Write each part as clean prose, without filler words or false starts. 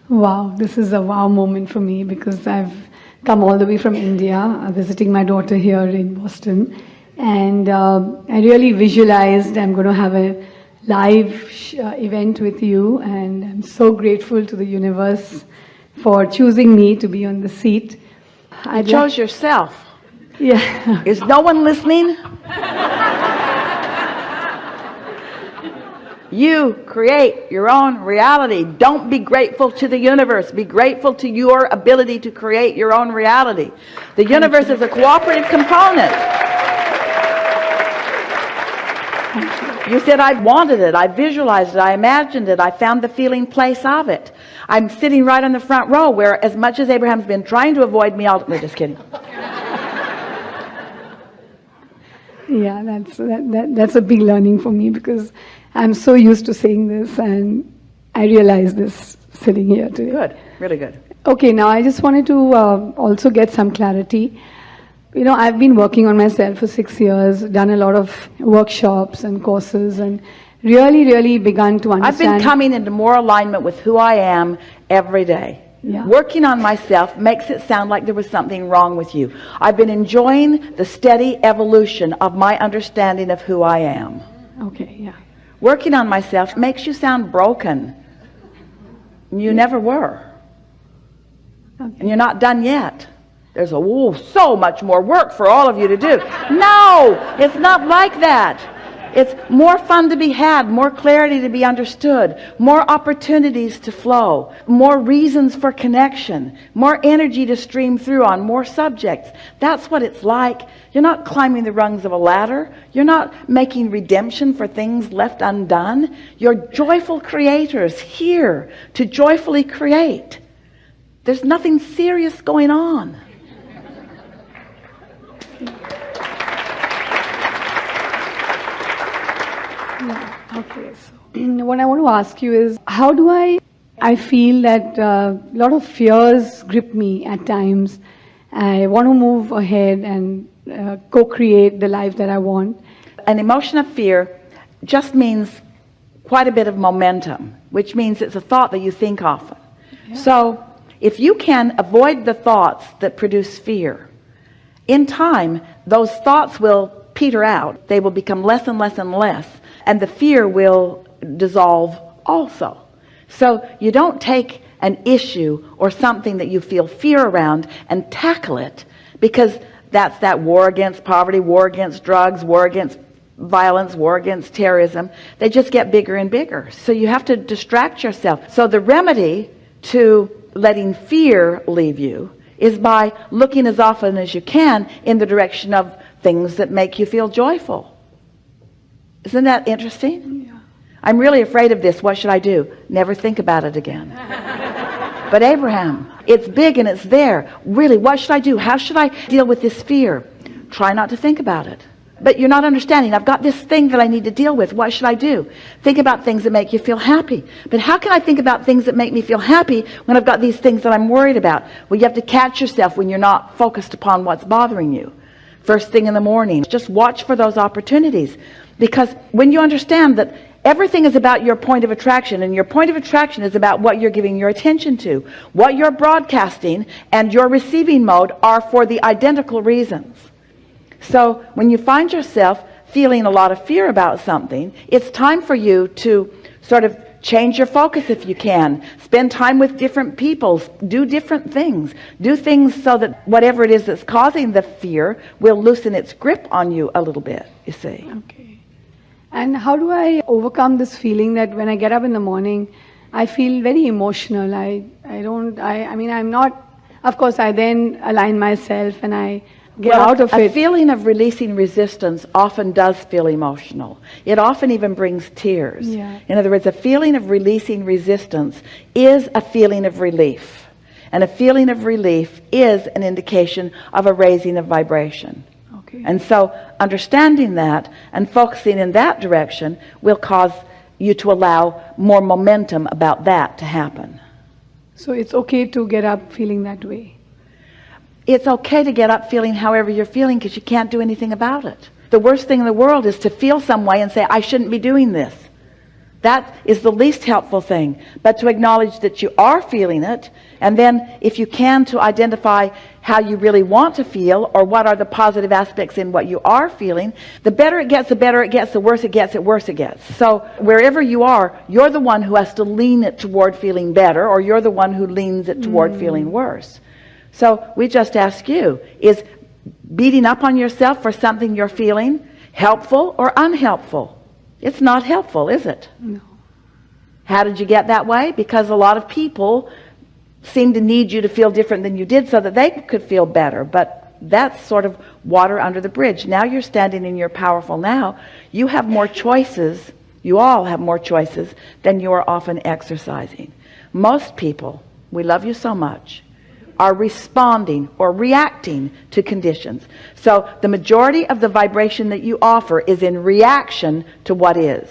Wow, this is a wow moment for me because I've come all the way from India, visiting my daughter here in Boston, and I really visualized I'm going to have a live event with you, and I'm so grateful to the universe for choosing me to be on the seat. You chose yourself. Yeah. Is no one listening? You create your own reality. Don't be grateful to the universe. Be grateful to your ability to create your own reality. The universe is a cooperative component. You said, I wanted it, I visualized it, I imagined it, I found the feeling place of it. I'm sitting right on the front row where, as much as Abraham's been trying to avoid me, no, just kidding. Yeah, that's a big learning for me because I'm so used to saying this, and I realize this sitting here today. Good, really good. Okay, now I just wanted to also get some clarity. You know, I've been working on myself for 6 years, done a lot of workshops and courses, and really begun to understand. I've been coming into more alignment with who I am every day. Yeah. Working on myself makes it sound like there was something wrong with you. I've been enjoying the steady evolution of my understanding of who I am. Okay, yeah. Working on myself makes you sound broken. You never were. Okay. And you're not done yet. There's so much more work for all of you to do. No, it's not like that. It's more fun to be had, more clarity to be understood, more opportunities to flow, more reasons for connection, more energy to stream through on more subjects. That's what it's like. You're not climbing the rungs of a ladder. You're not making redemption for things left undone. You're joyful creators here to joyfully create. There's nothing serious going on. Okay, so what I want to ask you is, how do I feel that a lot of fears grip me at times. I want to move ahead and co-create the life that I want. An emotion of fear just means quite a bit of momentum, which means it's a thought that you think often. Yeah. So if you can avoid the thoughts that produce fear, in time, those thoughts will peter out. They will become less and less and less. And the fear will dissolve also. So you don't take an issue or something that you feel fear around and tackle it, because that's that war against poverty, war against drugs, war against violence, war against terrorism. They just get bigger and bigger. So you have to distract yourself. So the remedy to letting fear leave you is by looking as often as you can in the direction of things that make you feel joyful. Isn't that interesting? Yeah. I'm really afraid of this. What should I do? Never think about it again. But Abraham, it's big and it's there. Really, what should I do? How should I deal with this fear? Try not to think about it. But you're not understanding. I've got this thing that I need to deal with. What should I do? Think about things that make you feel happy. But how can I think about things that make me feel happy when I've got these things that I'm worried about? Well, you have to catch yourself when you're not focused upon what's bothering you. First thing in the morning, just watch for those opportunities. Because when you understand that everything is about your point of attraction, and your point of attraction is about what you're giving your attention to, what you're broadcasting and your receiving mode are for the identical reasons. So when you find yourself feeling a lot of fear about something, it's time for you to sort of change your focus if you can. Spend time with different people. Do different things. Do things so that whatever it is that's causing the fear will loosen its grip on you a little bit, you see. Okay. And how do I overcome this feeling that when I get up in the morning, I feel very emotional? I mean, I'm not, of course, I then align myself and I get out of it. A feeling of releasing resistance often does feel emotional. It often even brings tears. Yeah. In other words, a feeling of releasing resistance is a feeling of relief. And a feeling of relief is an indication of a raising of vibration. Okay. And so understanding that and focusing in that direction will cause you to allow more momentum about that to happen. So it's okay to get up feeling that way? It's okay to get up feeling however you're feeling, because you can't do anything about it. The worst thing in the world is to feel some way and say, I shouldn't be doing this. That is the least helpful thing. But to acknowledge that you are feeling it, and then if you can, to identify how you really want to feel, or what are the positive aspects in what you are feeling. The better it gets, the better it gets. The worse it gets, the worse it gets. So wherever you are, you're the one who has to lean it toward feeling better, or you're the one who leans it toward feeling worse. So we just ask you, is beating up on yourself for something you're feeling helpful or unhelpful? It's not helpful, is it? No. How did you get that way? Because a lot of people seem to need you to feel different than you did so that they could feel better. But that's sort of water under the bridge. Now you're standing in your powerful now. You have more choices. You all have more choices than you are often exercising. Most people, we love you so much, are responding or reacting to conditions. So the majority of the vibration that you offer is in reaction to what is,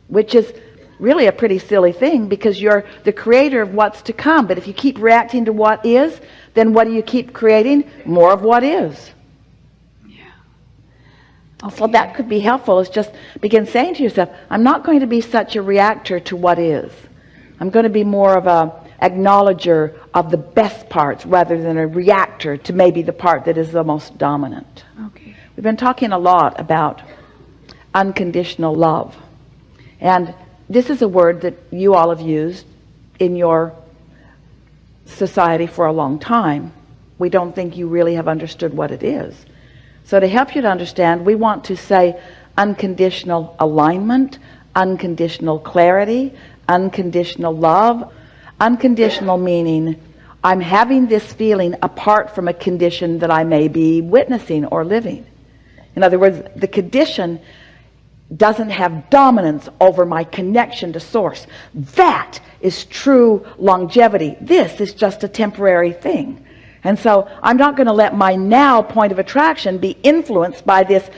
which is really a pretty silly thing, because you're the creator of what's to come. But if you keep reacting to what is, then what do you keep creating? More of what is. Yeah. So that could be helpful, is just begin saying to yourself, I'm not going to be such a reactor to what is. I'm going to be more of a acknowledger of the best parts rather than a reactor to maybe the part that is the most dominant. Okay. We've been talking a lot about unconditional love, and this is a word that you all have used in your society for a long time. We don't think you really have understood what it is. So to help you to understand, we want to say unconditional alignment, unconditional clarity, unconditional love. Unconditional meaning I'm having this feeling apart from a condition that I may be witnessing or living. In other words, the condition doesn't have dominance over my connection to source. That is true longevity. This is just a temporary thing. And so I'm not going to let my now point of attraction be influenced by this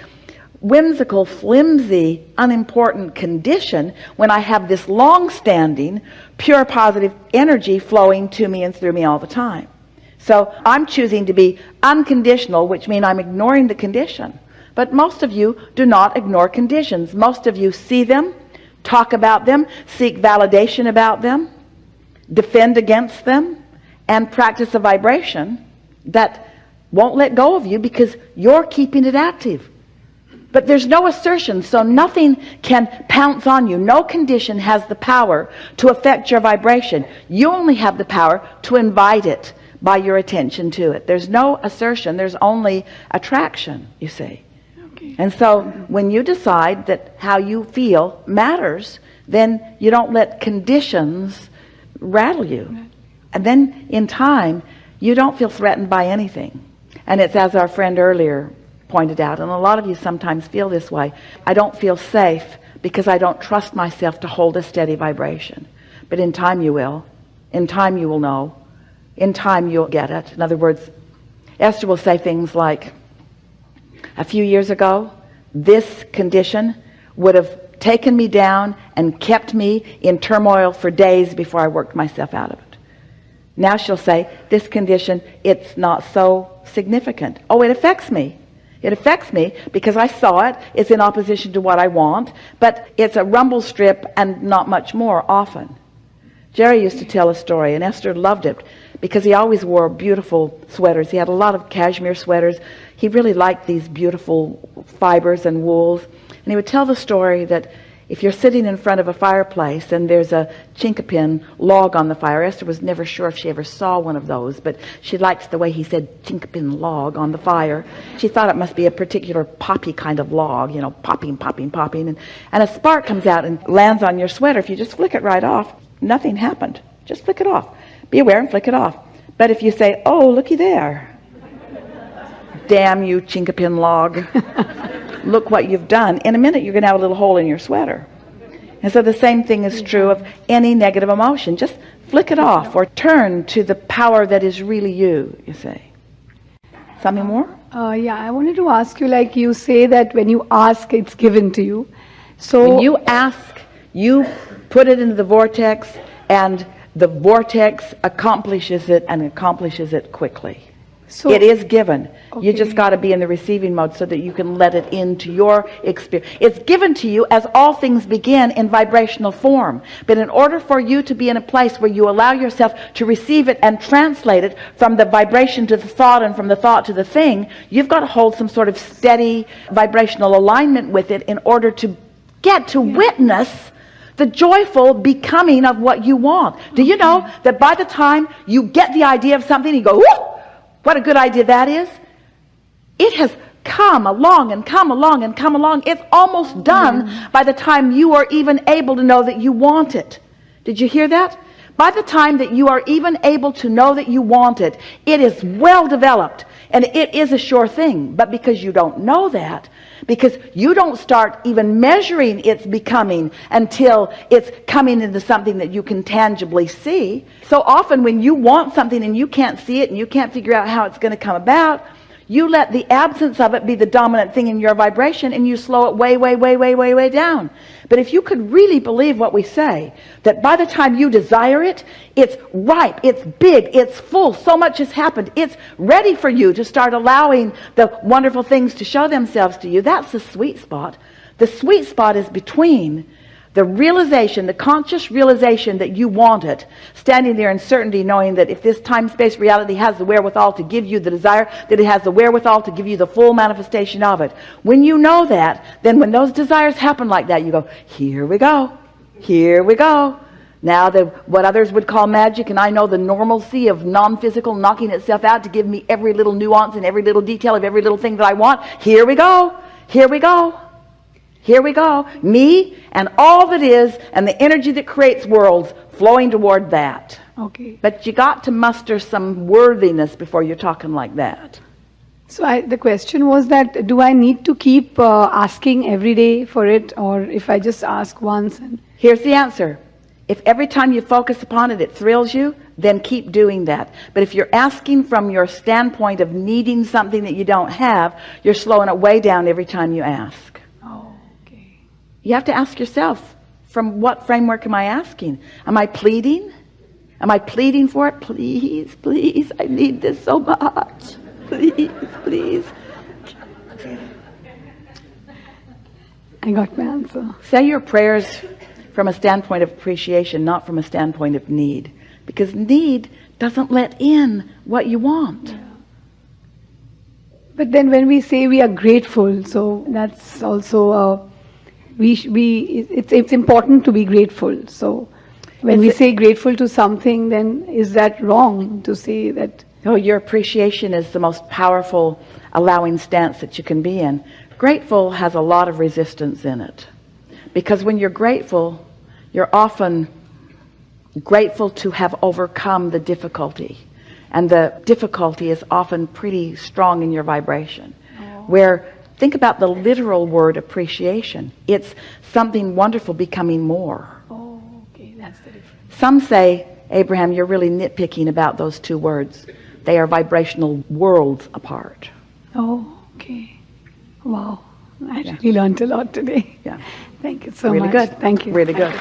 whimsical, flimsy, unimportant condition when I have this long-standing, pure positive energy flowing to me and through me all the time. So I'm choosing to be unconditional, which means I'm ignoring the condition. But most of you do not ignore conditions. Most of you see them, talk about them, seek validation about them, defend against them, and practice a vibration that won't let go of you because you're keeping it active. But there's no assertion, so nothing can pounce on you. No condition has the power to affect your vibration. You only have the power to invite it by your attention to it. There's no assertion, there's only attraction, you see. Okay. And so when you decide that how you feel matters, then you don't let conditions rattle you. And then in time, you don't feel threatened by anything. And it's as our friend earlier pointed out, and a lot of you sometimes feel this way, I don't feel safe because I don't trust myself to hold a steady vibration. But in time you will. In time you will know. In time you'll get it. In other words, Esther will say things like, a few years ago, this condition would have taken me down and kept me in turmoil for days before I worked myself out of it. Now she'll say, this condition, it's not so significant. Oh, it affects me. It affects me because I saw it. It's in opposition to what I want, but it's a rumble strip and not much more often. Jerry used to tell a story, and Esther loved it because he always wore beautiful sweaters. He had a lot of cashmere sweaters. He really liked these beautiful fibers and wools. And he would tell the story that if you're sitting in front of a fireplace and there's a chinkapin log on the fire, Esther was never sure if she ever saw one of those, but she liked the way he said chinkapin log on the fire. She thought it must be a particular poppy kind of log, you know, popping, popping, popping. And a spark comes out and lands on your sweater. If you just flick it right off, nothing happened. Just flick it off. Be aware and flick it off. But if you say, oh, looky there. Damn you, chinkapin log. Look what you've done. In a minute, you're going to have a little hole in your sweater. And so the same thing is true of any negative emotion. Just flick it off or turn to the power that is really you see. Something more? Yeah, I wanted to ask you, like you say that when you ask, it's given to you. So when you ask, you put it into the vortex, and the vortex accomplishes it, and accomplishes it quickly. So it is given. You just okay. got to be in the receiving mode so that you can let it into your experience. It's given to you as all things begin in vibrational form. But in order for you to be in a place where you allow yourself to receive it and translate it from the vibration to the thought and from the thought to the thing, you've got to hold some sort of steady vibrational alignment with it in order to get to witness the joyful becoming of what you want. Do you know that by the time you get the idea of something, you go, whoo! What a good idea that is. It has come along and come along and come along. It's almost done by the time you are even able to know that you want it. Did you hear that? By the time that you are even able to know that you want it, it is well developed and it is a sure thing. But because you don't know that, because you don't start even measuring its becoming until it's coming into something that you can tangibly see. So often when you want something and you can't see it and you can't figure out how it's going to come about, you let the absence of it be the dominant thing in your vibration and you slow it way, way, way, way, way, way down. But if you could really believe what we say, that by the time you desire it, it's ripe, it's big, it's full, so much has happened, it's ready for you to start allowing the wonderful things to show themselves to you. That's the sweet spot. The sweet spot is between the realization, the conscious realization that you want it, standing there in certainty, knowing that if this time-space reality has the wherewithal to give you the desire, that it has the wherewithal to give you the full manifestation of it. When you know that, then when those desires happen like that, you go, here we go, here we go. Now what others would call magic, and I know the normalcy of non-physical knocking itself out to give me every little nuance and every little detail of every little thing that I want. Here we go, here we go. Here we go. Me and all that is and the energy that creates worlds flowing toward that. Okay. But you got to muster some worthiness before you're talking like that. So the question was that, do I need to keep asking every day for it, or if I just ask once? And Here's the answer. If every time you focus upon it, it thrills you, then keep doing that. But if you're asking from your standpoint of needing something that you don't have, you're slowing it way down every time you ask. You have to ask yourself, from what framework am I asking? Am I pleading? Am I pleading for it? Please, please, I need this so much. Please, please. I got my answer. Say your prayers from a standpoint of appreciation, not from a standpoint of need. Because need doesn't let in what you want. Yeah. But then when we say we are grateful, so that's also it's important to be grateful. So when we say grateful to something, then is that wrong to say that? Oh, your appreciation is the most powerful allowing stance that you can be in. Grateful has a lot of resistance in it. Because when you're grateful, you're often grateful to have overcome the difficulty. And the difficulty is often pretty strong in your vibration. Where think about the literal word appreciation. It's something wonderful becoming more. Oh, okay, that's the difference. Some say, Abraham, you're really nitpicking about those two words. They are vibrational worlds apart. Oh, okay. Wow. I really learned a lot today. Yeah. Thank you so Really much. good. Thank you. Really good.